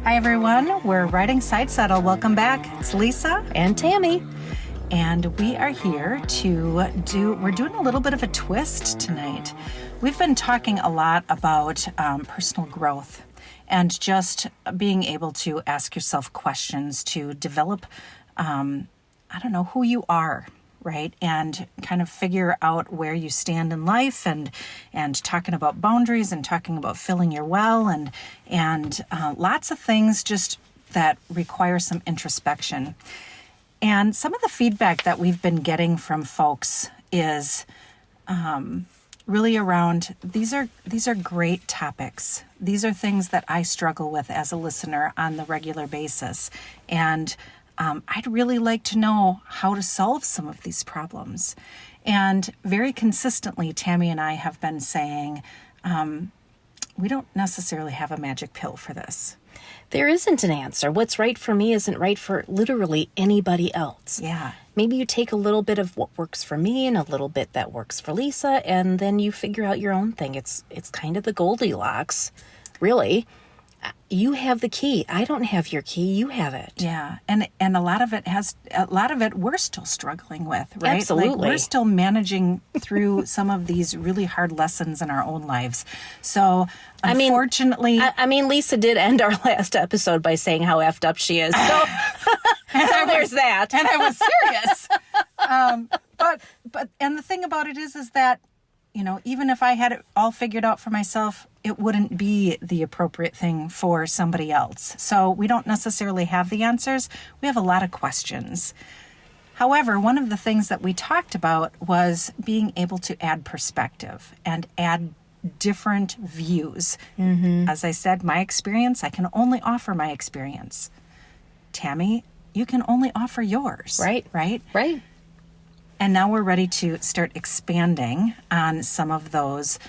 Hi, everyone. We're Riding Side Saddle. Welcome back. It's Lisa and Tammy. And we are here we're doing a little bit of a twist tonight. We've been talking a lot about personal growth and just being able to ask yourself questions to develop, who you are, right? And kind of figure out where you stand in life and talking about boundaries and talking about filling your well and lots of things just that require some introspection. And some of the feedback that we've been getting from folks is really around these are great topics. These are things that I struggle with as a listener on the regular basis. And I'd really like to know how to solve some of these problems. And very consistently, Tammy and I have been saying, we don't necessarily have a magic pill for this. There isn't an answer. What's right for me isn't right for literally anybody else. Yeah. Maybe you take a little bit of what works for me and a little bit that works for Lisa, and then you figure out your own thing. It's kind of the Goldilocks, really. You have the key. I don't have your key. You have it. Yeah. And a lot of it we're still struggling with, right? Absolutely. Like we're still managing through some of these really hard lessons in our own lives. So unfortunately, Lisa did end our last episode by saying how effed up she is. So, there's that. And I was serious. But the thing about it is that, even if I had it all figured out for myself, it wouldn't be the appropriate thing for somebody else. So we don't necessarily have the answers. We have a lot of questions. However, one of the things that we talked about was being able to add perspective and add different views. Mm-hmm. As I said, my experience, I can only offer my experience. Tammy, you can only offer yours. Right. Right? Right. And now we're ready to start expanding on some of those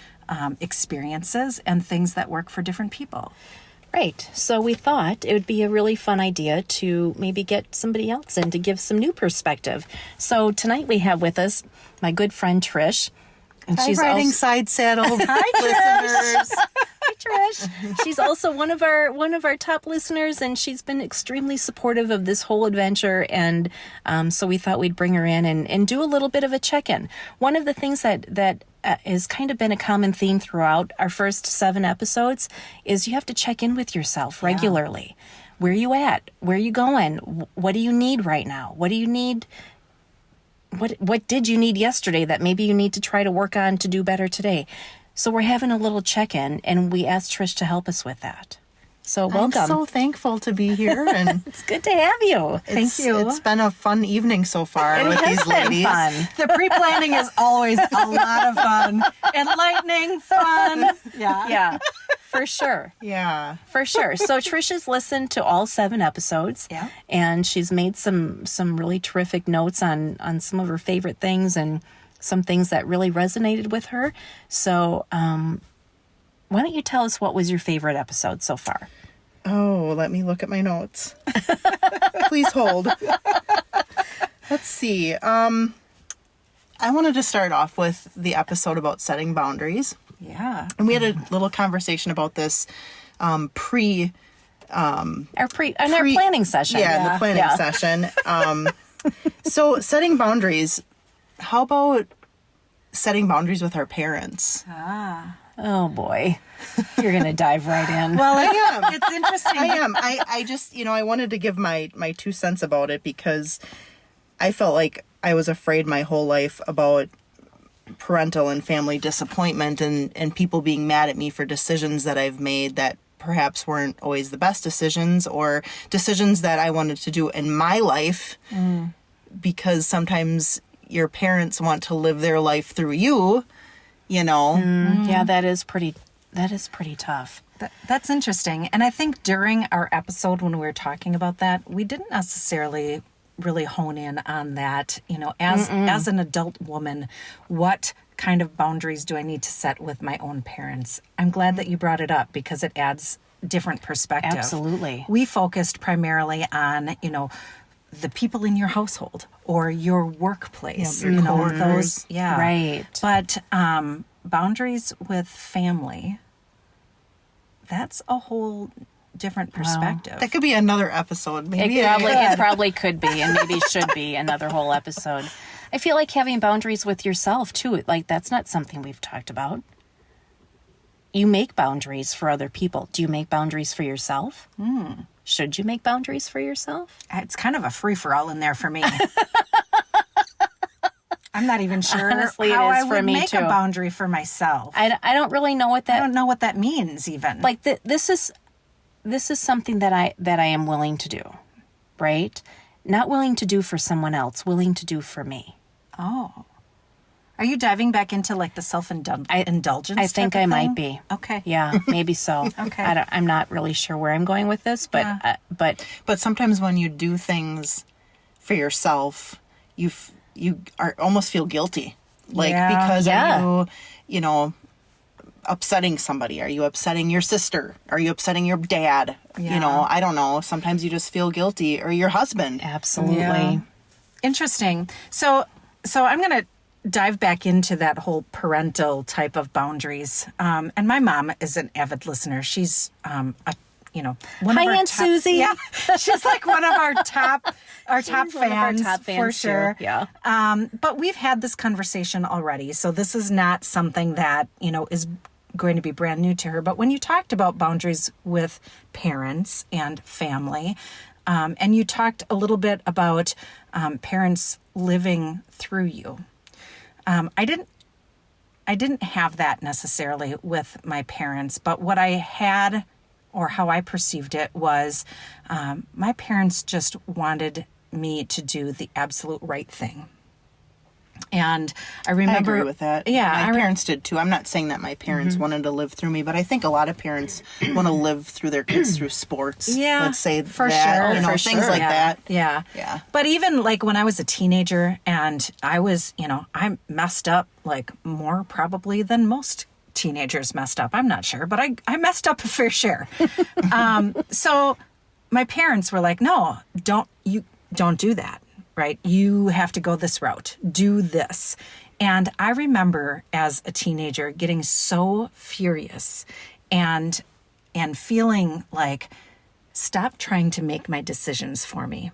experiences and things that work for different people. Right. So we thought it would be a really fun idea to maybe get somebody else in to give some new perspective. So tonight we have with us my good friend Trish. And she's Riding Side Saddle. Hi, listeners. Hi, Trish. She's also one of our top listeners, and she's been extremely supportive of this whole adventure. And so we thought we'd bring her in and do a little bit of a check-in. One of the things that has kind of been a common theme throughout our first 7 episodes is you have to check in with yourself regularly. Yeah. Where are you at? Where are you going? What do you need right now? What do you need? What did you need yesterday that maybe you need to try to work on to do better today? So we're having a little check-in, and we asked Trish to help us with that. So welcome. I'm so thankful to be here, and it's good to have you. Thank you. It's been a fun evening so far with these ladies. Fun. The pre-planning is always a lot of fun, enlightening, fun. Yeah. For sure. Yeah. For sure. So Trish has listened to all 7 episodes. Yeah. And she's made some really terrific notes on some of her favorite things and some things that really resonated with her. So why don't you tell us what was your favorite episode so far? Oh, let me look at my notes. Please hold. Let's see. I wanted to start off with the episode about setting boundaries. Yeah. And we had a little conversation about this our planning session. Yeah, in the planning session. So setting boundaries, how about setting boundaries with our parents? Oh boy. You're going to dive right in. Well, I am. It's interesting. I am. I just, I wanted to give my 2 cents about it because I felt like I was afraid my whole life about parental and family disappointment and people being mad at me for decisions that I've made that perhaps weren't always the best decisions or decisions that I wanted to do in my life because sometimes your parents want to live their life through you, Yeah, that is pretty tough. That's interesting. And I think during our episode when we were talking about that, we didn't necessarily really hone in on that, as an adult woman, what kind of boundaries do I need to set with my own parents? I'm glad that you brought it up because it adds different perspective. Absolutely. We focused primarily on, the people in your household or your workplace, your coworkers. Right. But boundaries with family, that's a whole different perspective. That could be another episode. Maybe It probably could be, and maybe should be another whole episode. I feel like having boundaries with yourself too. Like, that's not something we've talked about. You make boundaries for other people. Do you make boundaries for yourself? Should you make boundaries for yourself? It's kind of a free-for-all in there for me. I'm not even sure Honestly, how it is I for would me make too. a boundary for myself. I don't really know what I that don't know what that means even. like. This is something that I am willing to do, right? Not willing to do for someone else, willing to do for me. Oh. Are you diving back into like the self-indulgence? I think type of I might thing? be. Okay. Yeah, maybe so. Okay. I'm not really sure where I'm going with this, but but But sometimes when you do things for yourself, you almost feel guilty. Like, Yeah. because Yeah. are you know, upsetting somebody? Are you upsetting your sister? Are you upsetting your dad? Yeah. You know, I don't know. Sometimes you just feel guilty, or your husband. absolutely. Yeah. Interesting. So I'm going to dive back into that whole parental type of boundaries. And my mom is an avid listener. She's one Hi, of our Aunt top, Susie. Yeah, she's like one of our top She's one of our fans, top fans for too. sure. Yeah. But we've had this conversation already, so this is not something that is going to be brand new to her. But when you talked about boundaries with parents and family, and you talked a little bit about parents living through you, I didn't have that necessarily with my parents, but what I had, or how I perceived it, was my parents just wanted me to do the absolute right thing. And I remember... I agree with that. Yeah. My parents did too. I'm not saying that my parents wanted to live through me, but I think a lot of parents want to live through their kids through sports. Yeah, Let's say for that, sure. you know, For things sure. like that. Yeah. Yeah. But even like when I was a teenager and I was, I messed up like more probably than most teenagers messed up. I'm not sure, but I messed up a fair share. So my parents were like, no, don't do that, right? You have to go this route, do this. And I remember as a teenager getting so furious and feeling like, stop trying to make my decisions for me.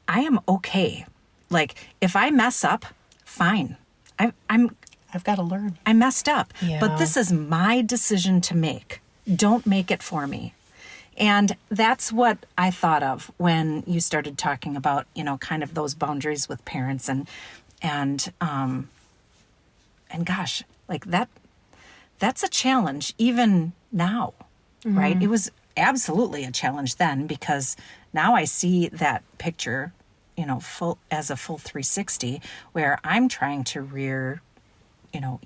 I am okay. Like, if I mess up, fine. I've got to learn. I messed up, Yeah. but this is my decision to make. Don't make it for me. And that's what I thought of when you started talking about, kind of those boundaries with parents and gosh, like that's a challenge even now, right? It was absolutely a challenge then, because now I see that picture, full 360, where I'm trying to rear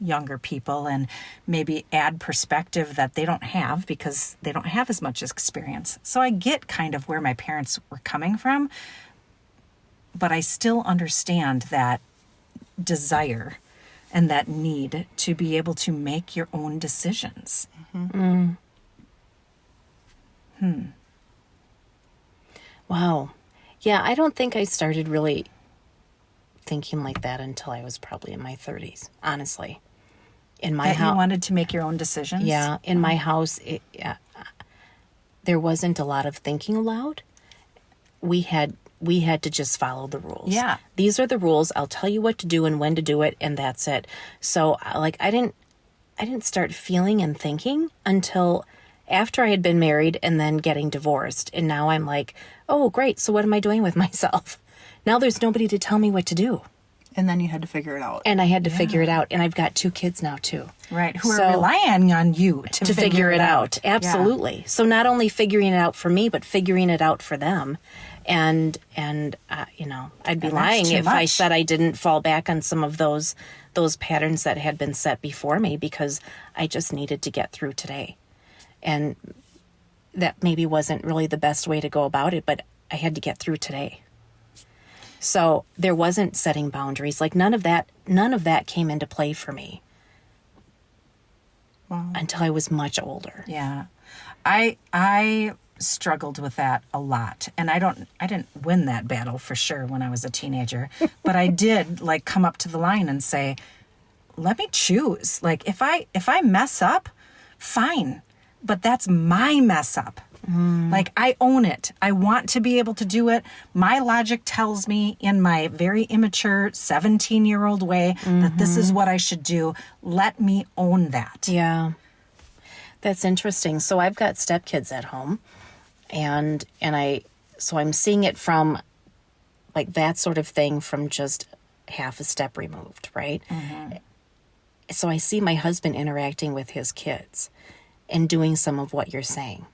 younger people and maybe add perspective that they don't have because they don't have as much experience. So I get kind of where my parents were coming from, but I still understand that desire and that need to be able to make your own decisions. Wow. Yeah, I don't think I started really thinking like that until I was probably in my 30s, honestly. In my That you house, wanted to make your own decisions? yeah, in my house, there wasn't a lot of thinking aloud. We had to just follow the rules. Yeah. These are the rules. I'll tell you what to do and when to do it, and that's it. So, like, I didn't start feeling and thinking until after I had been married and then getting divorced. And now I'm like, oh, great. So what am I doing with myself? Now there's nobody to tell me what to do. And then you had to figure it out. And I had to figure it out. And I've got 2 kids now, too. Right, who So- are relying on you to figure it out. Yeah. Absolutely. So not only figuring it out for me, but figuring it out for them. And I'd be And that's lying too if I much. said I didn't fall back on some of those patterns that had been set before me, because I just needed to get through today. And that maybe wasn't really the best way to go about it, but I had to get through today. So there wasn't setting boundaries. Like none of that came into play for me. Wow. Until I was much older. Yeah. I struggled with that a lot, and I didn't win that battle for sure when I was a teenager, but I did like come up to the line and say, let me choose. Like if I mess up, fine, but that's my mess up. Like, I own it. I want to be able to do it. My logic tells me in my very immature 17-year-old way that this is what I should do. Let me own that. Yeah. That's interesting. So I've got stepkids at home, and I'm seeing it from like that sort of thing from just half a step removed, right? So I see my husband interacting with his kids and doing some of what you're saying.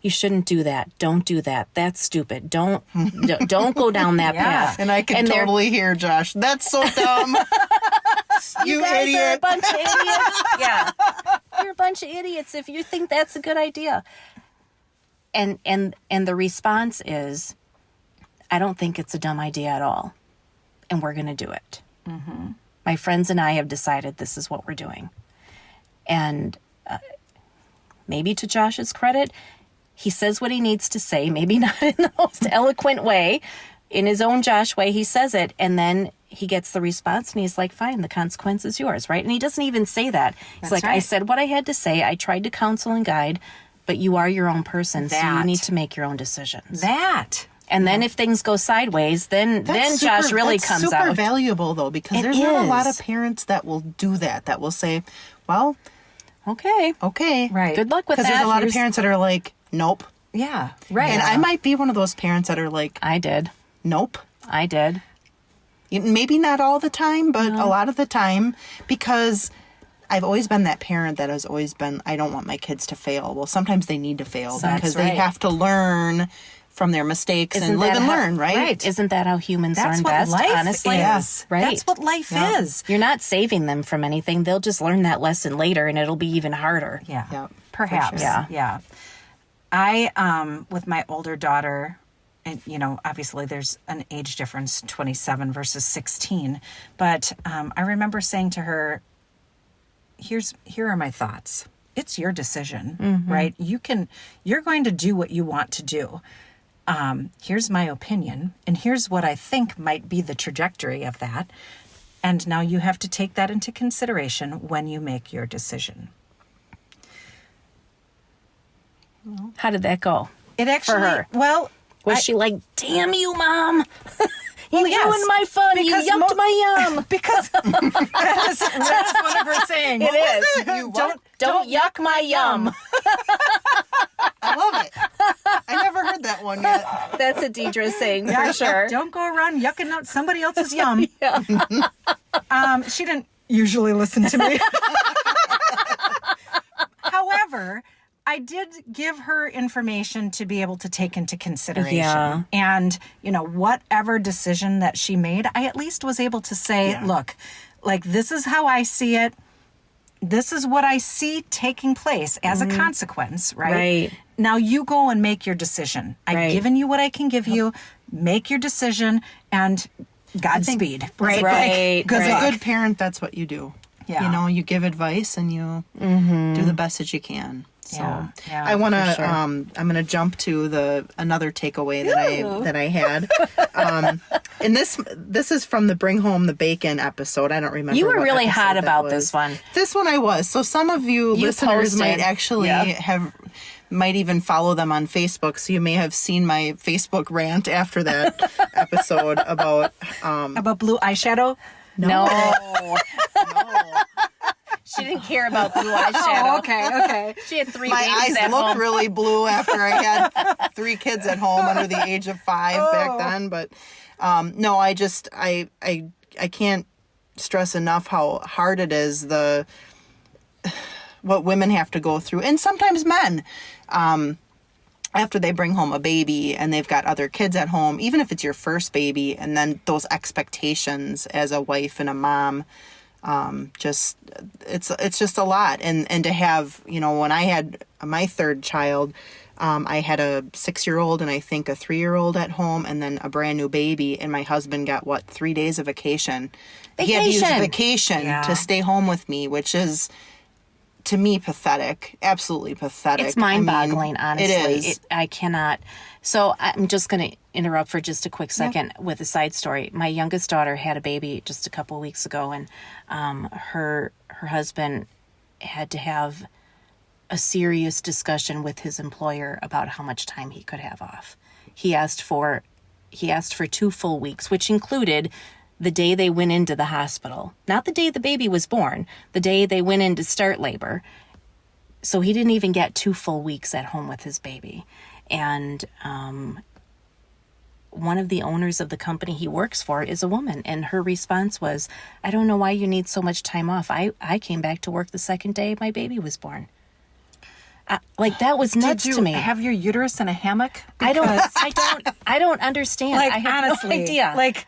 You shouldn't do that. Don't do that. That's stupid. Don't go down that path. And I can totally hear Josh. That's so dumb. You guys idiot. are a bunch of idiots. Yeah. You're a bunch of idiots if you think that's a good idea. And the response is, I don't think it's a dumb idea at all. And we're going to do it. My friends and I have decided this is what we're doing. And maybe to Josh's credit, he says what he needs to say, maybe not in the most eloquent way. In his own Josh way, he says it, and then he gets the response, and he's like, fine, the consequence is yours, right? And he doesn't even say that. He's That's like, right. I said what I had to say. I tried to counsel and guide, but you are your own person, so you need to make your own decisions. And then if things go sideways, then Josh really comes super out. super valuable, though, because It there's not a lot is. of parents that will do that will say, well, Okay. Right. Good luck with that. because there's a lot of Here's- parents that are like, nope. Yeah. Right. And I might be one of those parents that are like, I did. nope. I did. Maybe not all the time, but a lot of the time, because I've always been that parent that has always been, I don't want my kids to fail. Well, sometimes they need to fail That's because right. they have to learn from their mistakes and live and learn, right? right. Isn't that how humans That's learn what best? life Honestly, is. right? That's what life is. You're not saving them from anything. They'll just learn that lesson later, and it'll be even harder. Yeah. Yep, for Perhaps. sure. Yeah. I, with my older daughter, and, obviously there's an age difference, 27 versus 16. But I remember saying to her, here are my thoughts. It's your decision, right? You're going to do what you want to do. Here's my opinion, and here's what I think might be the trajectory of that. And now you have to take that into consideration when you make your decision. How did that go? It actually, her. well, Was she like, damn you, Mom? You yes, ruined my fun. because You yucked my yum. because that is one of her sayings. It is. You what? Don't yuck my yum. I love it. I never heard that one yet. That's a Deidre saying for sure. Don't go around yucking out somebody else's yum. She didn't usually listen to me. However, I did give her information to be able to take into consideration. Yeah. And, whatever decision that she made, I at least was able to say, look, like, this is how I see it. This is what I see taking place as a consequence, right? Right. Now you go and make your decision. I've Right. given you what I can give you. Make your decision, and Godspeed. Right? Right. Because Right. a good parent, that's what you do. Yeah. You give advice and you do the best that you can. So Yeah, I want to. for sure. I'm going to jump to another takeaway that I had. And this is from the Bring Home the Bacon episode. I don't remember. You were what really episode hot that about was. this one. This one I was. So some of you listeners posted. might actually might even follow them on Facebook. So you may have seen my Facebook rant after that episode about About blue eyeshadow? No. She didn't care about blue eyeshadow. Okay. She had 3 my babies eyes at looked home. really blue after I had 3 kids at home under the age of 5 back then. But no, I can't stress enough how hard it is what women have to go through, and sometimes men. After they bring home a baby and they've got other kids at home, even if it's your first baby, and then those expectations as a wife and a mom, it's just a lot. And to have, when I had my third child, I had a 6-year-old and I think a 3-year-old at home, and then a brand new baby, and my husband got 3 days of vacation. He had to use vacation to stay home with me, which is, to me, pathetic. Absolutely pathetic. It's mind-boggling, honestly. It is. I cannot. So I'm just going to interrupt for just a quick second with a side story. My youngest daughter had a baby just a couple of weeks ago, and her husband had to have a serious discussion with his employer about how much time he could have off. He asked for 2 full weeks, which included the day they went into the hospital, not the day the baby was born, the day they went in to start labor. So he didn't even get 2 full weeks at home with his baby. And one of the owners of the company he works for is a woman. And her response was, I don't know why you need so much time off. I came back to work the second day my baby was born. That was nuts Did to you me. have your uterus in a hammock? I don't understand. Like, I have honestly, no idea. Like,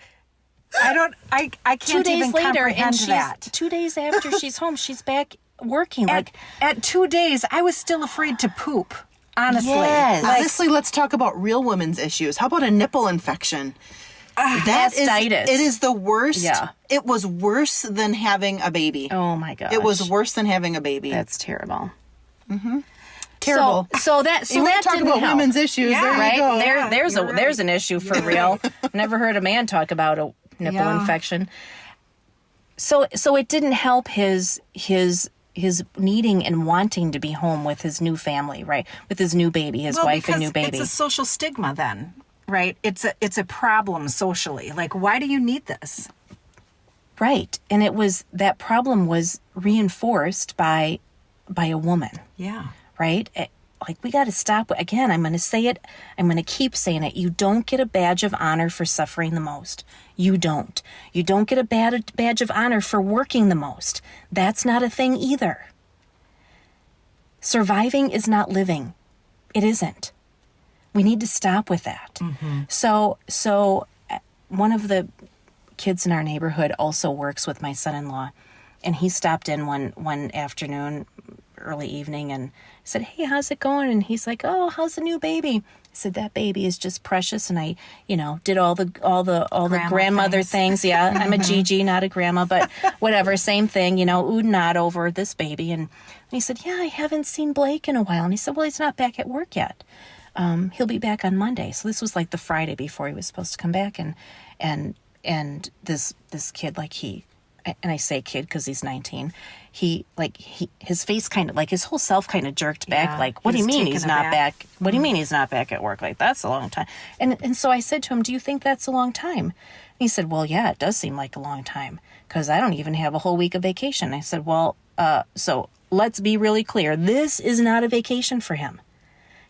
I can't 2 days even later, and comprehend she's that. 2 days after she's home, she's back working. At 2 days, I was still afraid to poop. Honestly, Yes. Honestly, let's talk about real women's issues. How about a nipple infection? It is the worst. Yeah. It was worse than having a baby. Oh my gosh. It was worse than having a baby. That's terrible. Terrible. So that you want to talk didn't about help. women's issues? Yeah. There you Right? go. There's an issue for real. Never heard a man talk about a nipple Yeah. infection. So it didn't help his needing and wanting to be home with his new family, right? With his new baby, his wife and new because baby. It's a social stigma then, right? It's a problem socially. Like, why do you need this? Right. And that problem was reinforced by a woman. Yeah. Right? Like, we got to stop. Again, I'm going to say it. I'm going to keep saying it. You don't get a badge of honor for suffering the most. You don't. You don't get a badge of honor for working the most. That's not a thing either. Surviving is not living. It isn't. We need to stop with that. Mm-hmm. So one of the kids in our neighborhood also works with my son-in-law, and he stopped in one afternoon, early evening, and said, "Hey, how's it going?" And he's like, "Oh, how's the new baby?" I said, "That baby is just precious." And I, did all the grandmother things. Yeah, I'm a Gigi, not a grandma, but whatever, same thing. Ooh and ah over this baby. And he said, "Yeah, I haven't seen Blake in a while." And he said, "Well, he's not back at work yet. He'll be back on Monday." So this was like the Friday before he was supposed to come back, and this kid, and I say kid because he's 19. His face kind of, his whole self kind of jerked back. Yeah, Like, what do you mean he's not aback. back? What do you mean he's not back at work? Like, that's a long time. And so I said to him, "Do you think that's a long time?" And he said, "Well, yeah, it does seem like a long time because I don't even have a whole week of vacation." I said, "Well, so let's be really clear. This is not a vacation for him.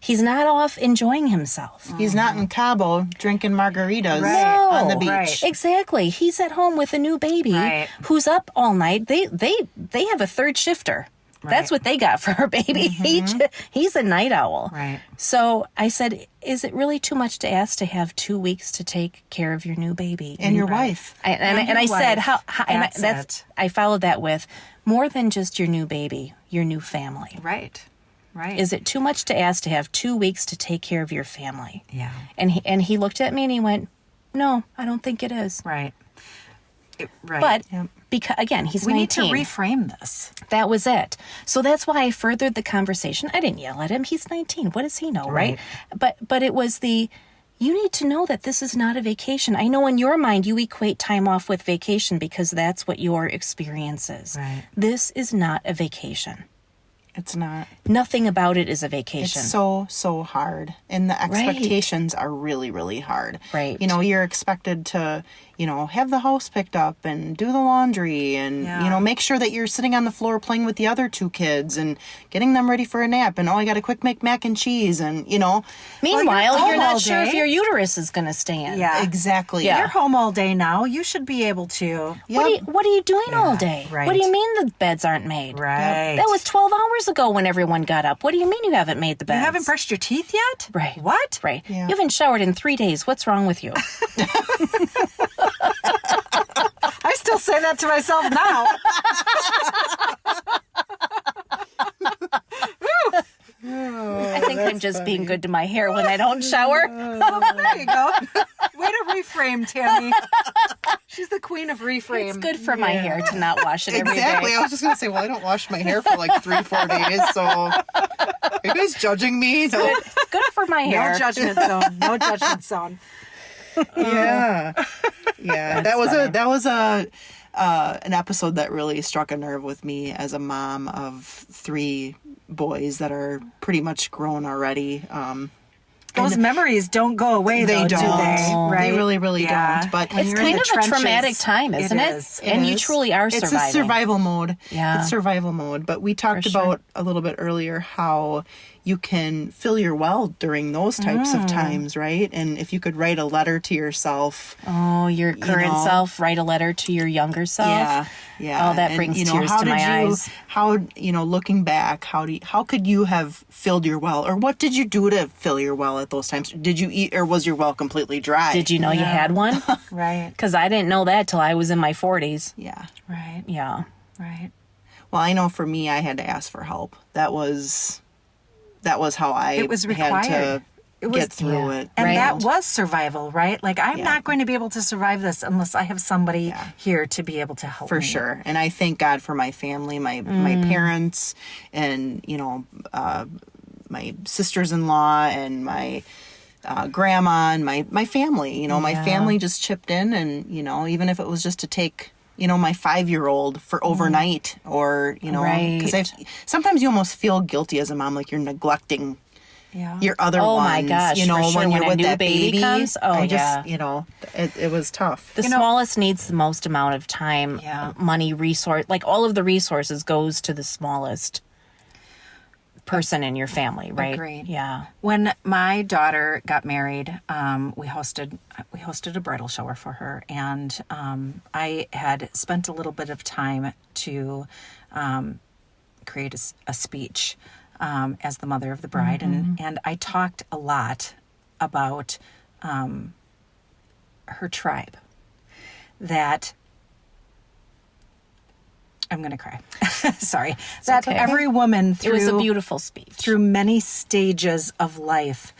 He's not off enjoying himself. He's not in Cabo drinking margaritas No. on the beach. Right. Exactly. He's at home with a new baby Right. who's up all night. They have a third shifter. That's what they got for her baby. He's a night owl. Right. So I said, "Is it really too much to ask to have 2 weeks to take care of your new baby?" And your wife. And I said, wife. "That's I followed that with more than just your new baby, your new family. Right. Right. Is it too much to ask to have 2 weeks to take care of your family?" Yeah. And he looked at me and he went, "No, I don't think it is." Right. Right. But because, again, he's we 19. need to reframe this. That was it. So that's why I furthered the conversation. I didn't yell at him. He's 19. What does he know, right? But it was you need to know that this is not a vacation. I know in your mind you equate time off with vacation because that's what your experience is. Right. This is not a vacation. It's not. Nothing about it is a vacation. It's so hard. And the expectations are really, really hard. Right. You're expected to, have the house picked up and do the laundry and, Yeah. make sure that you're sitting on the floor playing with the other 2 kids and getting them ready for a nap. And, I got to quick make mac and cheese and, Meanwhile, home you're all not sure if day. your uterus is going to stand. Yeah. Exactly. Yeah. You're home all day now. You should be able to. What are you doing all day? right. What do you mean the beds aren't made? Right. That was 12 hours ago when everyone got up. What do you mean you haven't made the beds? You haven't brushed your teeth yet? Right. What? Right. Yeah. You haven't showered in 3 days. What's wrong with you? I still say that to myself now. I think I'm just being good to my hair when I don't shower. There you go. Way to reframe, Tammy. She's the queen of reframe. It's good for my hair to not wash it every day. Exactly. I was just going to say, I don't wash my hair for like 3-4 days. So are you guys judging me? No. It's good for my hair. No judgment zone. No judgment zone. Yeah. Yeah. That was an episode that really struck a nerve with me as a mom of 3 boys that are pretty much grown already. Those memories don't go away, They though, don't. do they? Right? They really don't. But When It's you're in kind the of a trenches, traumatic time, isn't it? is. And It you is. truly are It's surviving. a survival mode. Yeah. It's survival mode. But we talked sure. about a little bit earlier how you can fill your well during those types of times, right? And if you could write a letter to yourself. Oh, your current know. self, write a letter to your younger self. Yeah. Oh, that And, brings you know, tears how to did my you, eyes. How, looking back, how could you have filled your well? Or what did you do to fill your well at those times? Did you eat, or was your well completely dry? Did you know you had one? Right. Because I didn't know that till I was in my 40s. Yeah. Right. Yeah. Right. Well, I know for me, I had to ask for help. That was how I It was had required. to It was- get through it. And Right. that was survival, right? Like, I'm Yeah. not going to be able to survive this unless I have somebody Yeah. here to be able to help For me. sure. And I thank God for my family, my parents, and my sisters-in-law, and my grandma, and my family. My Yeah. family just chipped in, and even if it was just to take my 5-year-old for overnight, or Right. because sometimes you almost feel guilty as a mom, like you're neglecting Yeah. your other Oh ones. my gosh, for sure. when When you're a with new that baby comes, oh, I just, yeah. it was tough. The smallest needs the most amount of time, Yeah. money, resource. Like all of the resources goes to the smallest person in your family, right? Agreed. Yeah. When my daughter got married, we hosted a bridal shower for her, and I had spent a little bit of time to create a speech as the mother of the bride, and I talked a lot about her tribe. That I'm going to cry. Sorry. That okay. every woman It was a beautiful speech. through many stages of life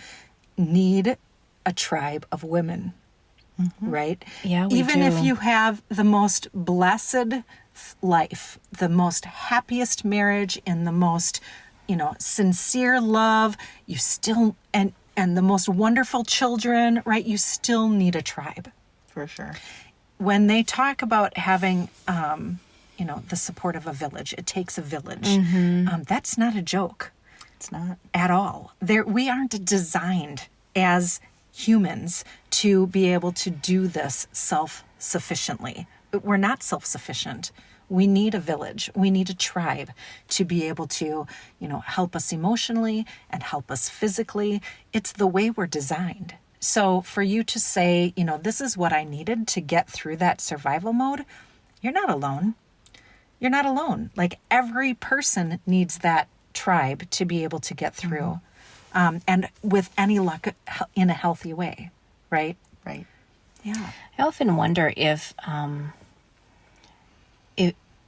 need a tribe of women, right? Yeah, we Even if do. you have the most blessed life, the most happiest marriage, and the most, sincere love, you still, and the most wonderful children, right? You still need a tribe. For sure. When they talk about having, the support of a village, it takes a village. That's not a joke. It's not. At all. We aren't designed as humans to be able to do this self-sufficiently. We're not self-sufficient. We need a village. We need a tribe to be able to, help us emotionally and help us physically. It's the way we're designed. So for you to say, this is what I needed to get through that survival mode, you're not alone. You're not alone. Like, every person needs that tribe to be able to get through, and with any luck, in a healthy way, right? Right. Yeah. I often wonder if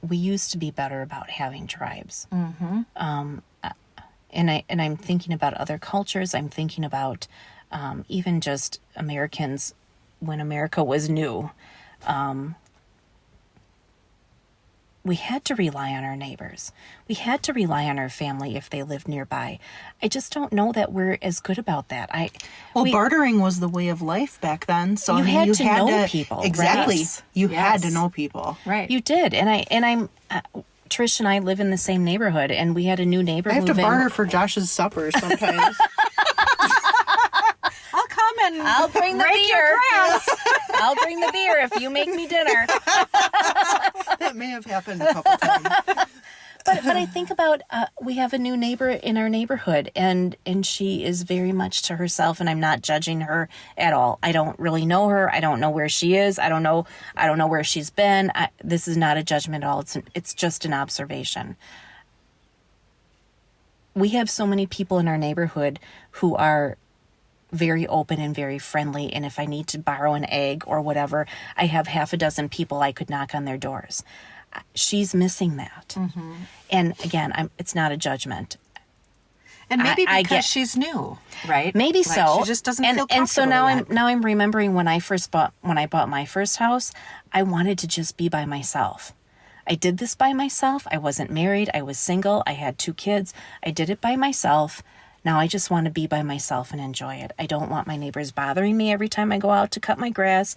we used to be better about having tribes. And I'm thinking about other cultures. I'm thinking about even just Americans when America was new. We had to rely on our neighbors. We had to rely on our family if they lived nearby. I just don't know that we're as good about that. Bartering was the way of life back then. So You I mean, had you to had know to, people, right? Exactly. Yes. You had to Yes. know people. Right. You did, and I'm Trish and I live in the same neighborhood, and we had a new neighbor I have to move in. barter for Josh's supper sometimes. I'll come and I'll bring the rake your beer. grass. I'll bring the beer if you make me dinner. That may have happened a couple times. But I think about we have a new neighbor in our neighborhood, and she is very much to herself, and I'm not judging her at all. I don't really know her. I don't know where she is. I don't know where she's been. This is not a judgment at all. It's just an observation. We have so many people in our neighborhood who are very open and very friendly, and if I need to borrow an egg or whatever, I have half a dozen people I could knock on their doors. She's missing that. And again, it's not a judgment. And maybe I because get- she's new, right? Maybe Like, so. She just doesn't and, feel comfortable And so now yet. I'm remembering when I bought my first house, I wanted to just be by myself. I did this by myself. I wasn't married. I was single. I had 2 kids. I did it by myself. Now I just want to be by myself and enjoy it. I don't want my neighbors bothering me every time I go out to cut my grass.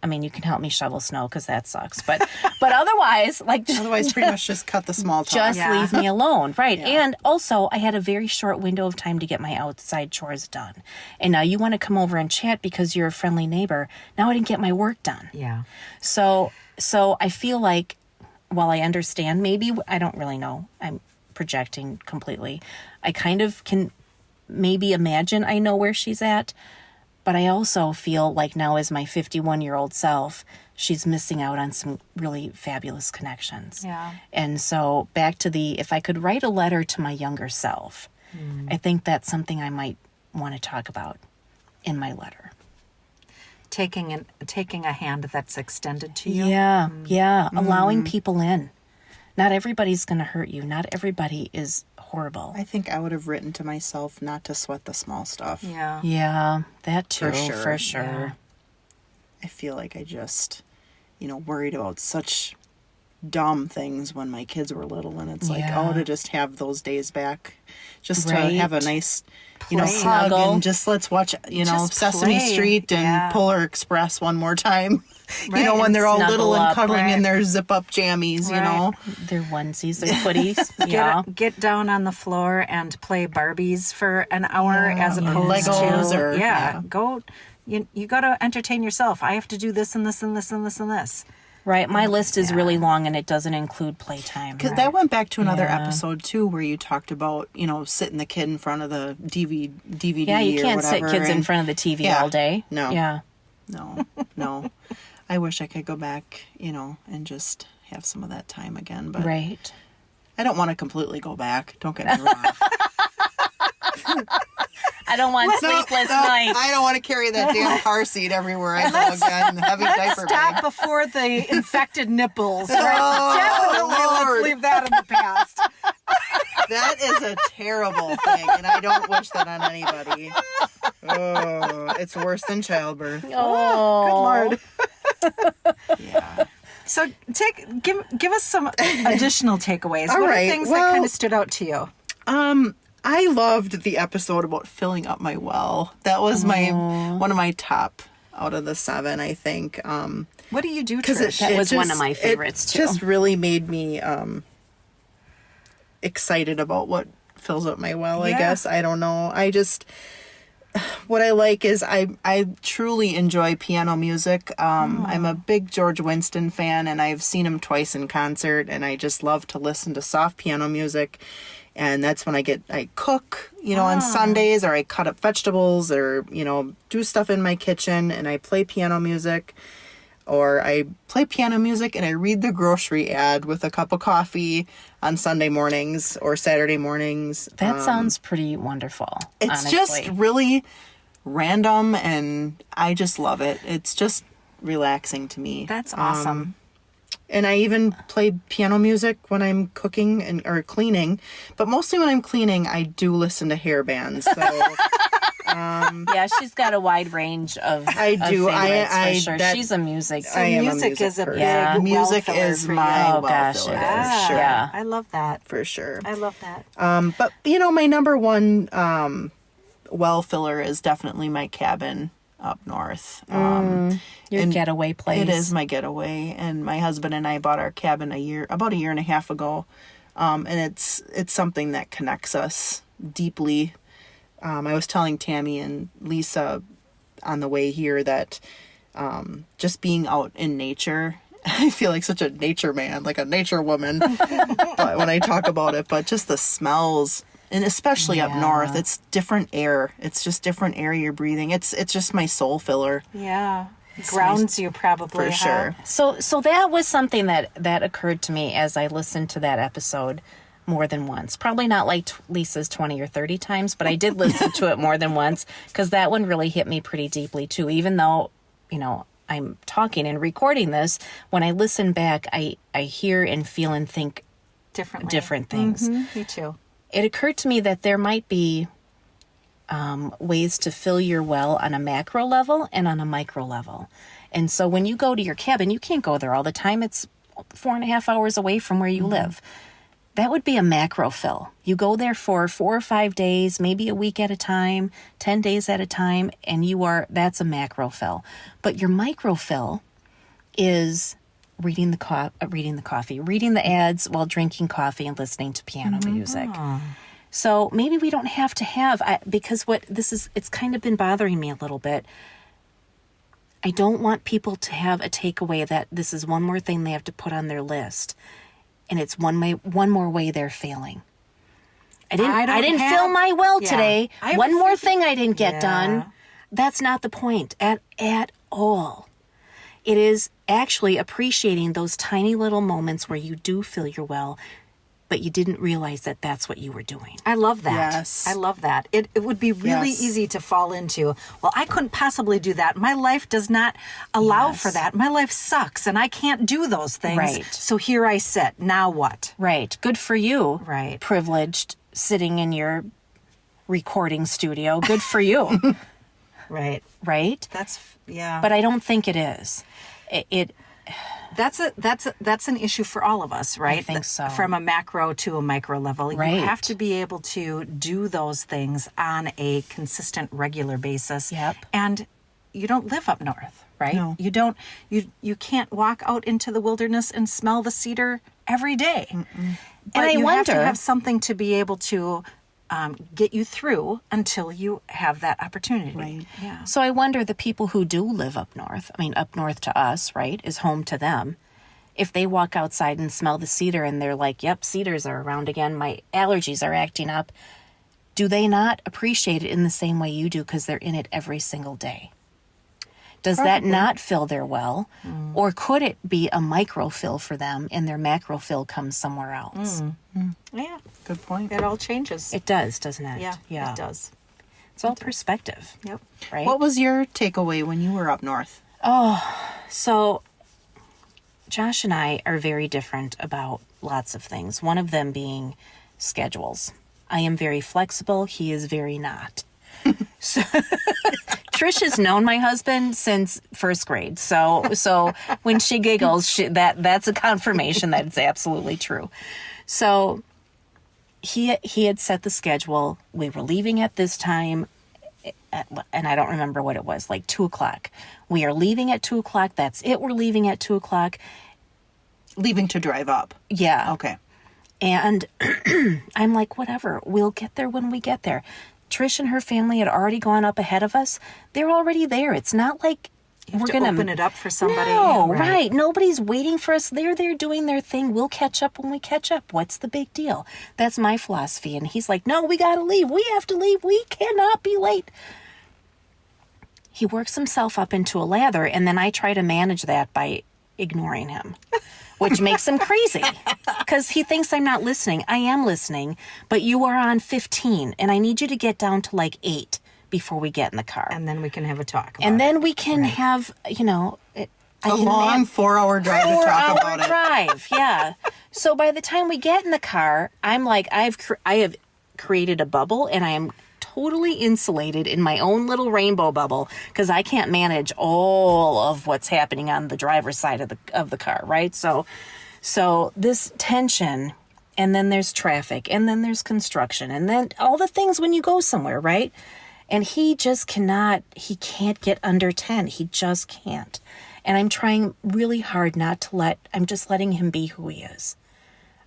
I mean, you can help me shovel snow because that sucks. But otherwise, like, Otherwise, pretty much just cut the small talk. just Yeah. leave me alone. Right. And also, I had a very short window of time to get my outside chores done. And now you want to come over and chat because you're a friendly neighbor. Now I didn't get my work done. Yeah. So I feel like, while I understand, maybe, I don't really know, I'm projecting completely. I kind of can maybe imagine I know where she's at. But I also feel like now, as my 51-year-old self, she's missing out on some really fabulous connections. Yeah. And so back to if I could write a letter to my younger self, I think that's something I might want to talk about in my letter. Taking a hand that's extended to you. Yeah, yeah. Allowing people in. Not everybody's going to hurt you. Not everybody is horrible. I think I would have written to myself not to sweat the small stuff. Yeah. Yeah, that too, For sure. Yeah. I feel like I just, worried about such dumb things when my kids were little, and it's like, Yeah. to just have those days back, just Right. to have a nice, Play. hug, Snuggle. and just let's watch, Just Sesame play. Street and Yeah. Polar Express one more time. Right, When and they're all snuggle little and up, cuddling right. in their zip-up jammies, Right. Their onesies, their footies. Yeah. Get down on the floor and play Barbies for an hour as opposed Legos to or- yeah. go. You got to entertain yourself. I have to do this and this and this and this and this. Right. My list is really long, and it doesn't include playtime. Because that went back to another Yeah. episode too, where you talked about sitting the kid in front of the DVD. Yeah, you or can't sit whatever, kids in and- front of the TV Yeah. all day. No. Yeah. No. I wish I could go back, and just have some of that time again. But Right. I don't want to completely go back. Don't get me wrong. I don't want sleepless nights. I don't want to carry that damn car seat everywhere I go again. Heavy diaper Stop bag. before the infected nipples. Oh, Definitely, Lord. let's leave that in the past. That is a terrible thing, and I don't wish that on anybody. Oh, it's worse than childbirth. Oh, Good Lord. Yeah. So give us some additional takeaways. All What right, are things well- that kind of stood out to you? I loved the episode about filling up my well. That was one of my top out of the 7, I think. What do you do, Because Trish? That was one of my favorites, too. It just really made me excited about what fills up my well, I Yeah. guess. I don't know. What I like is I truly enjoy piano music. I'm a big George Winston fan, and I've seen him twice in concert, and I just love to listen to soft piano music. And that's when I cook, on Sundays, or I cut up vegetables, or, do stuff in my kitchen, and I play piano music. Or I play piano music and I read the grocery ad with a cup of coffee on Sunday mornings or Saturday mornings. that sounds pretty wonderful. It's honestly. just really random, and I just love it. It's just relaxing to me. That's awesome. And I even play piano music when I'm cooking or cleaning, but mostly when I'm cleaning, I do listen to hair bands. So Yeah, she's got a wide range of. I do. Of favorites, I- for sure. that- She's a music. I am a music is a person. big Yeah. well Music filler is for you. my Oh, well gosh, filler, it Yeah. for sure. Yeah. I love that. For sure. I love that. But my number one well filler is definitely my cabin up north. Your and getaway place. It is my getaway, and my husband and I bought our cabin about a year and a half ago, and it's something that connects us deeply. I was telling Tammy and Lisa on the way here that just being out in nature. I feel like such a nature man, like a nature woman, but when I talk about it, but just the smells, and especially up north, it's different air. It's just different air you're breathing. It's just my soul filler. Yeah. Grounds you probably. For huh? sure. So that was something that occurred to me as I listened to that episode more than once. Probably not like Lisa's 20 or 30 times, but I did listen to it more than once, because that one really hit me pretty deeply too. Even though, I'm talking and recording this, when I listen back, I hear and feel and think Differently. different things. Me too. It occurred to me that there might be ways to fill your well on a macro level and on a micro level. And so when you go to your cabin, you can't go there all the time. It's 4.5 hours away from where you live. That would be a macro fill. You go there for 4 or 5 days, maybe a week at a time, 10 days at a time, and that's a macro fill. But your micro fill is reading the ads while drinking coffee and listening to piano music. So maybe we don't have to have, because it's kind of been bothering me a little bit. I don't want people to have a takeaway that this is one more thing they have to put on their list, and it's one more way they're failing. I didn't fill my well today. One more thing I didn't get done. That's not the point at all. It is actually appreciating those tiny little moments where you do fill your well, but you didn't realize that that's what you were doing. I love that. Yes. I love that. It would be really easy to fall into, well, I couldn't possibly do that. My life does not allow for that. My life sucks and I can't do those things. Right. So here I sit. Now what? Right. Good for you. Right. Privileged, sitting in your recording studio. Good for you. Right. Right? Yeah. But I don't think it is. That's an issue for all of us, right? I think so. From a macro to a micro level, Right. you have to be able to do those things on a consistent, regular basis. Yep. And you don't live up north, right? No. You don't. You can't walk out into the wilderness and smell the cedar every day. But I you have to wonder- have something to be able to get you through until you have that opportunity. Right. Yeah. So I wonder, the people who do live up north, up north to us, right, is home to them. If they walk outside and smell the cedar and they're like, yep, cedars are around again, my allergies are acting up, do they not appreciate it in the same way you do because they're in it every single day? Does that not fill their well? Or could it be a micro fill for them and their macro fill comes somewhere else? Yeah. Good point. It all changes. It does, doesn't it? Yeah. It does. It's all perspective, Yep. right? What was your takeaway when you were up north? So Josh and I are very different about lots of things. One of them being schedules. I am very flexible. He is very not. So Trish has known my husband since first grade. So when she giggles, that's a confirmation that it's absolutely true. So he had set the schedule. We were leaving at this time, and I don't remember what it was, like 2:00. We are leaving at 2:00. That's it. We're leaving at 2:00. Leaving to drive up. Yeah. Okay. And I'm like, whatever, we'll get there when we get there. Trish and her family had already gone up ahead of us. They're already there. It's not like We're going to open it up for somebody. No, Yeah, right. Nobody's waiting for us. They're there doing their thing. We'll catch up when we catch up. What's the big deal? That's my philosophy. And he's like, no, we got to leave. We have to leave. We cannot be late. He works himself up into a lather, and then I try to manage that by ignoring him, which makes him crazy because he thinks I'm not listening. I am listening, but you are on 15, and I need you to get down to like 8 before we get in the car. And then we can have a talk. And then we can have, A long 4-hour drive to talk about it. drive, yeah. So by the time we get in the car, I'm like, I have created a bubble, and I am totally insulated in my own little rainbow bubble because I can't manage all of what's happening on the driver's side of the car, right? So this tension, and then there's traffic, and then there's construction, and then all the things when you go somewhere, right? And he can't get under 10. He just can't. And I'm trying really hard I'm just letting him be who he is.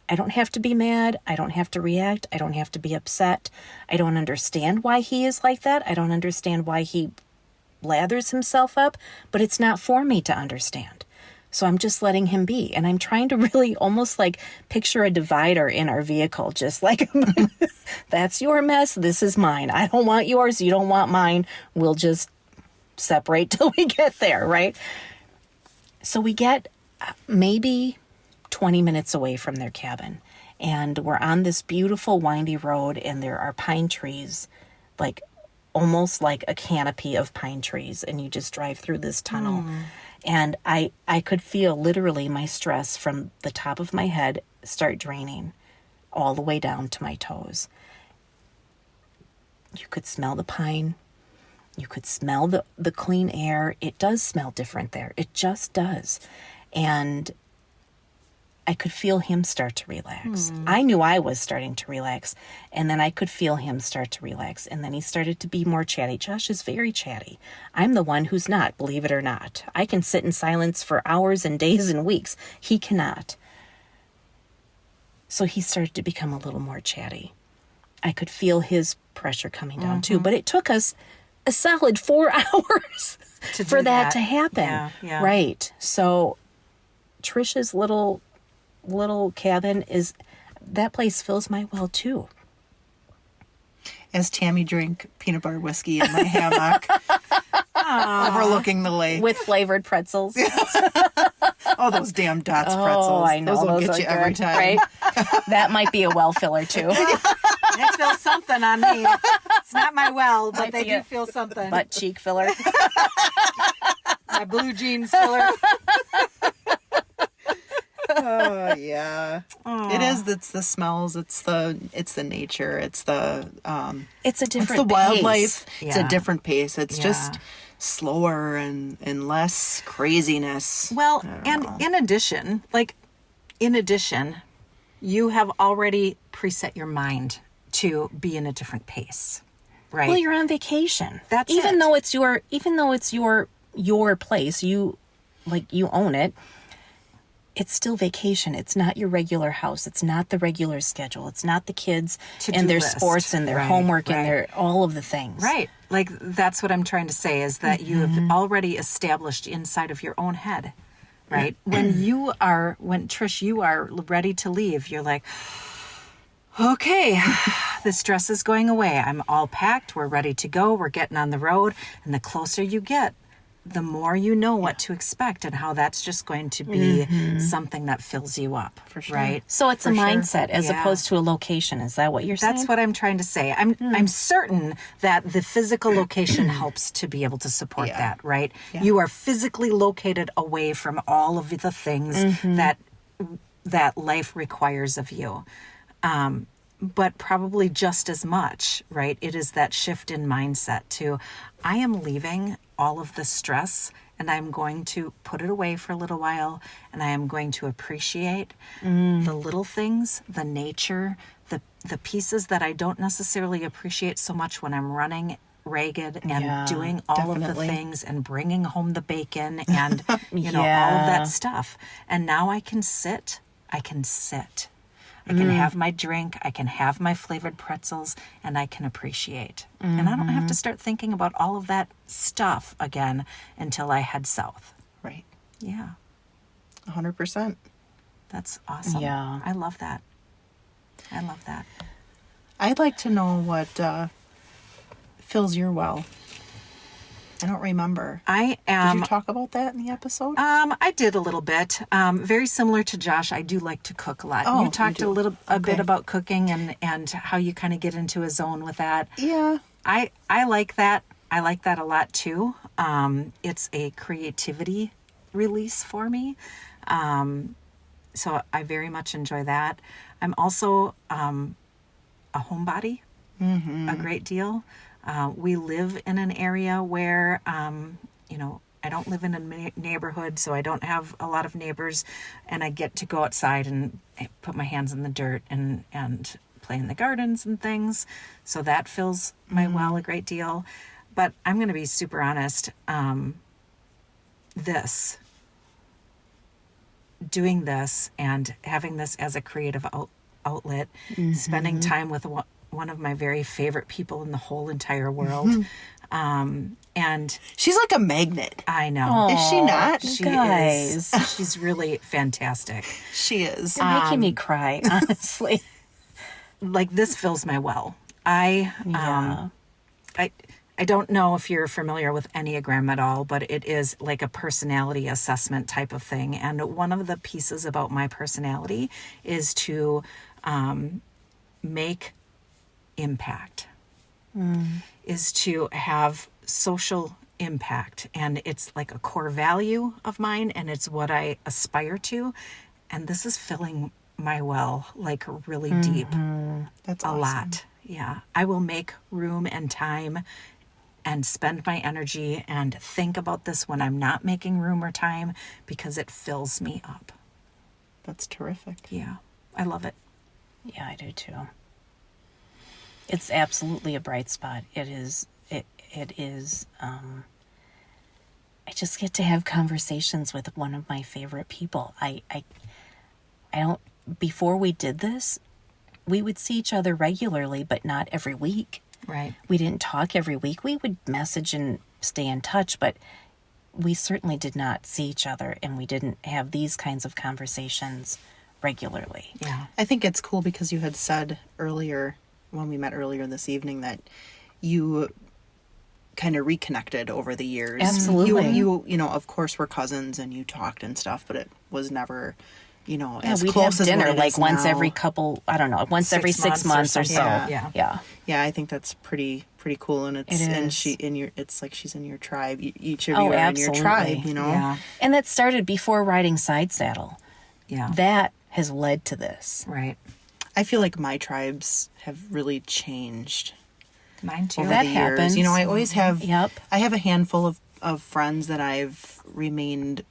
I don't have to be mad. I don't have to react. I don't have to be upset. I don't understand why he is like that. I don't understand why he lathers himself up, but it's not for me to understand. So I'm just letting him be. And I'm trying to really almost like picture a divider in our vehicle, just like, that's your mess. This is mine. I don't want yours. You don't want mine. We'll just separate till we get there, right? So we get maybe 20 minutes away from their cabin, and we're on this beautiful windy road, and there are pine trees, like almost like a canopy of pine trees, and you just drive through this tunnel. And I could feel literally my stress from the top of my head start draining all the way down to my toes. You could smell the pine. You could smell the clean air. It does smell different there. It just does. And I could feel him start to relax. I knew I was starting to relax, and then I could feel him start to relax, and then he started to be more chatty. Josh is very chatty. I'm the one who's not, believe it or not. I can sit in silence for hours and days and weeks. He cannot. So he started to become a little more chatty. I could feel his pressure coming down too, but it took us a solid 4 hours for that to happen. Yeah. Right. So Trish's little cabin that place fills my well too. As Tammy drank peanut butter whiskey in my hammock, overlooking the lake. With flavored pretzels. Oh, those damn Dots pretzels. Oh, I know. Those will Those get are you every good, time. right? That might be a well filler too. They feel something on me. It's not my well, but Might they be do a feel something. Butt cheek filler. My blue jeans filler. Oh yeah. It is. It's the smells. It's the nature. It's the It's a it's different the wildlife. pace. It's a Yeah. different pace. It's Yeah. just slower and less craziness. Well, I don't and know. in addition, you have already preset your mind to be in a different pace, right? Well, you're on vacation. That's even it. though it's your place, you own it. It's still vacation. It's not your regular house. It's not the regular schedule. It's not the kids To-do and their list. sports and their Right, homework right. and their all of the things. Right. Like that's what I'm trying to say is that you have already established inside of your own head, right? when Trish, you are ready to leave, you're like, okay, the stress is going away. I'm all packed. We're ready to go. We're getting on the road. And the closer you get, the more you know what to expect and how that's just going to be something that fills you up. For sure. Right. So it's a For sure. mindset as Yeah. opposed to a location. Is that what you're saying? That's what I'm trying to say. I'm certain that the physical location helps to be able to support Yeah. that, right? Yeah. You are physically located away from all of the things that life requires of you. But probably just as much, right? It is that shift in mindset to, I am leaving all of the stress and I'm going to put it away for a little while and I am going to appreciate the little things, the nature, the pieces that I don't necessarily appreciate so much when I'm running ragged and Yeah, doing all of definitely. the things and bringing home the bacon and, all of Yeah. that stuff. And now I can sit. I can have my drink, I can have my flavored pretzels, and I can appreciate. And I don't have to start thinking about all of that stuff again until I head south. Right. Yeah, 100%. that's awesome. Yeah. I love that. I'd like to know what fills your well. I don't remember. I Did am. you talk about that in the episode? I did a little bit. Very similar to Josh, I do like to cook a lot. Oh, You you talked do. a bit Okay. about cooking and how you kind of get into a zone with that. Yeah. I like that. I like that a lot too. It's a creativity release for me. So I very much enjoy that. I'm also a homebody a great deal. We live in an area where, I don't live in a neighborhood, so I don't have a lot of neighbors, and I get to go outside and put my hands in the dirt and play in the gardens and things. So that fills my well a great deal. But I'm going to be super honest. Doing this and having this as a creative outlet, spending time with one of my very favorite people in the whole entire world. And She's like a magnet. I know. Is she not? She guys. is. She's really fantastic. She is. You're making me cry, honestly. Like this fills my well. I don't know if you're familiar with Enneagram at all, but it is like a personality assessment type of thing. And one of the pieces about my personality is to make impact, is to have social impact. And it's like a core value of mine, and it's what I aspire to. And this is filling my well like really deep. That's A awesome. lot. Yeah. I will make room and time and spend my energy and think about this when I'm not making room or time because it fills me up. That's terrific. Yeah, I love it. Yeah, I do too. It's absolutely a bright spot. It is. It is. I just get to have conversations with one of my favorite people. I don't. Before we did this, we would see each other regularly, but not every week. Right. We didn't talk every week. We would message and stay in touch, but we certainly did not see each other, and we didn't have these kinds of conversations regularly. Yeah. I think it's cool because you had said earlier, when we met earlier this evening, that you kind of reconnected over the years. Absolutely. You know, of course, we're cousins and you talked and stuff, but it was never, you know, as we'd close have as dinner what it like is once now. every couple, I don't know, once every 6 months or so. something. Yeah. Yeah, I think that's pretty cool, and it's It and is. it's like she's in your tribe. Each of Oh, you are absolutely. in your tribe, you know. Yeah. And that started before riding side saddle. Yeah. That has led to this. Right. I feel like my tribes have really changed Mine too. over That the years. happens. You know, I always have. Yep. I have a handful of friends that I've remained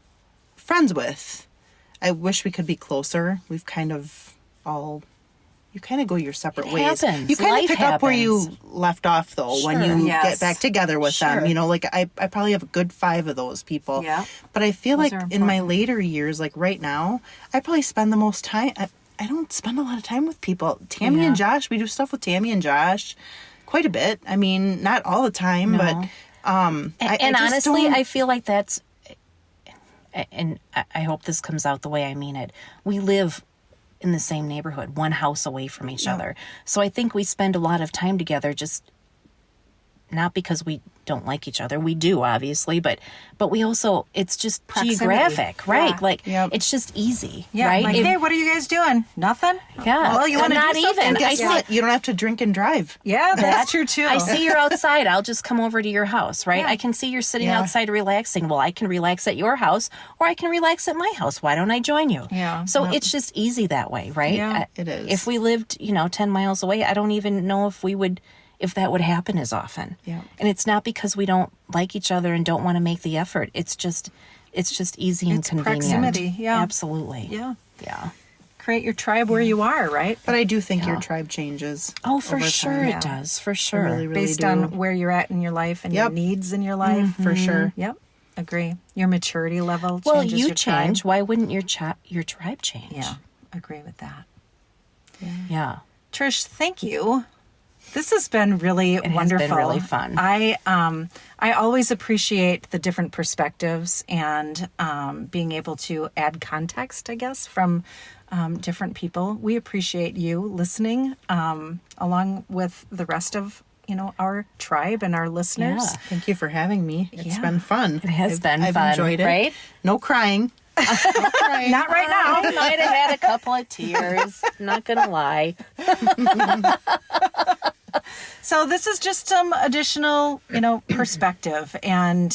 friends with. I wish we could be closer. We've kind of all. You kind of go your separate It ways. happens. You kind Life of pick up where you happens. left off, though, when Sure. you Yes. get back together with Sure. them. You know, like I probably have a good 5 of those people. Yeah. But I feel Those like are in my important. later years, like right now, I probably spend the most time. I don't spend a lot of time with people. Tammy Yeah. and Josh, we do stuff with Tammy and Josh quite a bit. I mean, not all the time, but And I just honestly, don't- I feel like that's, and I hope this comes out the way I mean it. We live in the same neighborhood, one house away from each other. So I think we spend a lot of time together, just not because we don't like each other. We do, obviously, but we also, it's just Proximity. geographic, right? Yeah. Like, Yep. it's just easy, Yeah. right? Like, hey, what are you guys doing? Nothing? Yeah. Well, you want to Not do something? even. And guess I what? You don't have to drink and drive. Yeah, that's true too. I see you're outside. I'll just come over to your house, right? Yeah. I can see you're sitting Yeah. outside relaxing. Well, I can relax at your house or I can relax at my house. Why don't I join you? Yeah. So Yep. it's just easy that way, right? Yeah, it is. If we lived, 10 miles away, I don't even know if that would happen as often. Yeah. And it's not because we don't like each other and don't want to make the effort. It's just easy and It's convenient. proximity, yeah. Absolutely. Yeah. Yeah. Create your tribe where you are, right? But I do think your tribe changes. Oh, for over sure time. it does. For sure. really, really Based do. on where you're at in your life and your Yep. needs in your life. For sure. Yep. Agree. Your maturity level Well, changes you your change. tribe. Why wouldn't your tribe change? Yeah. Agree with that. Yeah. Trish, thank you. This has been really has been wonderful. really fun. I always appreciate the different perspectives and being able to add context, I guess, from different people. We appreciate you listening along with the rest of our tribe and our listeners. Yeah. Thank you for having me. It's Yeah. been fun. It has been I've fun, enjoyed it. right? No crying. Not right now. I might have had a couple of tears. Not gonna lie. So this is just some additional, perspective and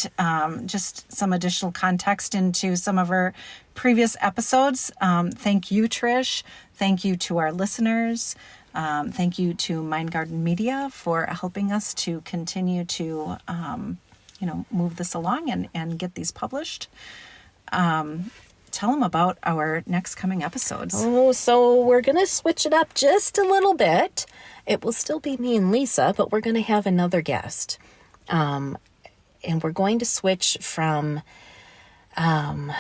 just some additional context into some of our previous episodes. Thank you, Trish. Thank you to our listeners. Thank you to Mind Garden Media for helping us to continue to, move this along and get these published. Tell them about our next coming episodes. Oh, so we're gonna switch it up just a little bit. It will still be me and Lisa, but we're gonna have another guest. And we're going to switch from how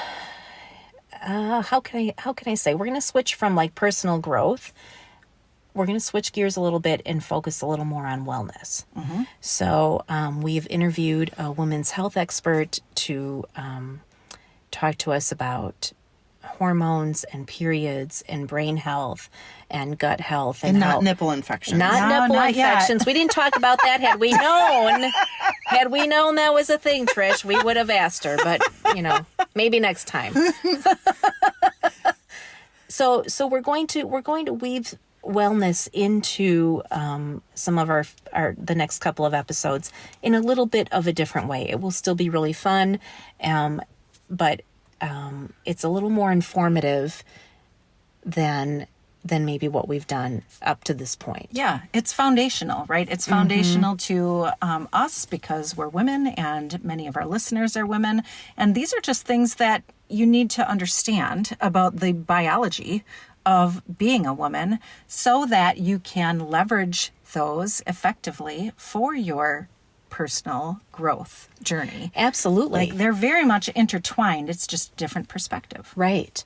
can I say? We're gonna switch from like personal growth. We're going to switch gears a little bit and focus a little more on wellness. Mm-hmm. So we've interviewed a women's health expert to talk to us about hormones and periods and brain health and gut health And how- not nipple infections. not No, nipple not yet. infections. We didn't talk about that. Had we known that was a thing, Trish, we would have asked her. But maybe next time. So we're going to weave wellness into some of our the next couple of episodes in a little bit of a different way. It will still be really fun, but it's a little more informative than than maybe what we've done up to this point. Yeah, it's foundational, right? It's foundational to us because we're women and many of our listeners are women. And these are just things that you need to understand about the biology of being a woman so that you can leverage those effectively for your personal growth journey. Absolutely. Like they're very much intertwined. It's just a different perspective. Right.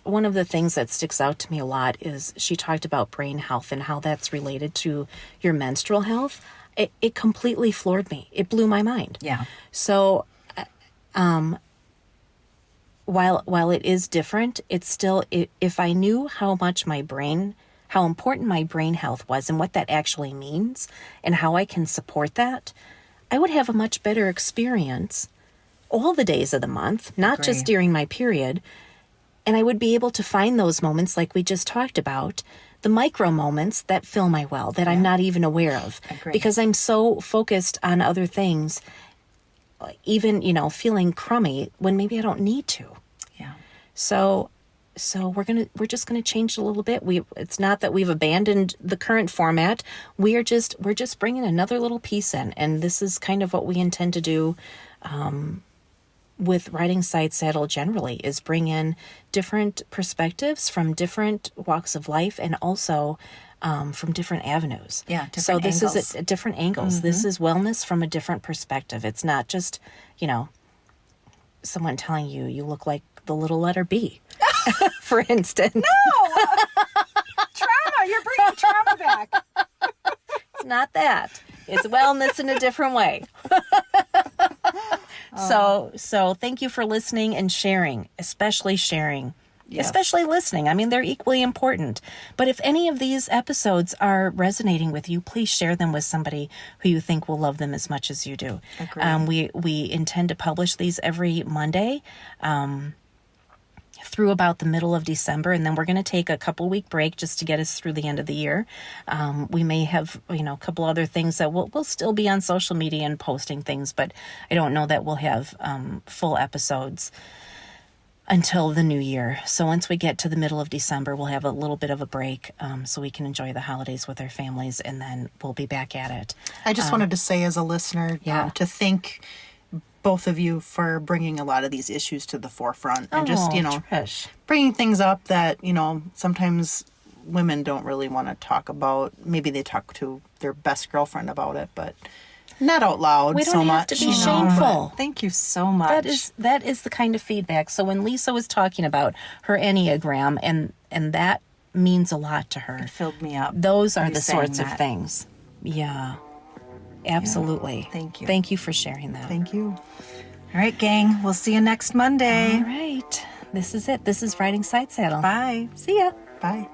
One of the things that sticks out to me a lot is she talked about brain health and how that's related to your menstrual health. It completely floored me. It blew my mind. Yeah. So, while it is different, it's still, if I knew how important my brain health was and what that actually means and how I can support that, I would have a much better experience all the days of the month, not just during my period. And I would be able to find those moments like we just talked about, the micro moments that fill my well that I'm not even aware of. Because I'm so focused on other things, even, feeling crummy when maybe I don't need to. Yeah. So we're just gonna change a little bit. It's not that we've abandoned the current format. We're just bringing another little piece in, and this is kind of what we intend to do with Riding Side Saddle generally, is bring in different perspectives from different walks of life and also from different avenues. Yeah, so this angles. is different angles. This is wellness from a different perspective. It's not just someone telling you look like the little letter B. For instance. No! Trauma! You're bringing trauma back. It's not that. It's wellness in a different way. So thank you for listening and sharing, especially sharing. Yes. Especially listening. I mean, they're equally important. But if any of these episodes are resonating with you, please share them with somebody who you think will love them as much as you do. We intend to publish these every Monday. Through about the middle of December, and then we're going to take a couple-week break just to get us through the end of the year. We may have, a couple other things that we'll still be on social media and posting things, but I don't know that we'll have full episodes until the new year. So once we get to the middle of December, we'll have a little bit of a break so we can enjoy the holidays with our families, and then we'll be back at it. I just wanted to say as a listener to thank both of you for bringing a lot of these issues to the forefront and just, Trish. bringing things up that, sometimes women don't really want to talk about. Maybe they talk to their best girlfriend about it, but not out loud we don't so have much. to be shameful. Thank you so much. That is the kind of feedback. So when Lisa was talking about her Enneagram and that means a lot to her. It filled me up. Those are the sorts of things. Yeah. Absolutely. Yeah. Thank you. Thank you for sharing that. Thank you. All right, gang. We'll see you next Monday. All right. This is it. This is Riding Side Saddle. Bye. See ya. Bye.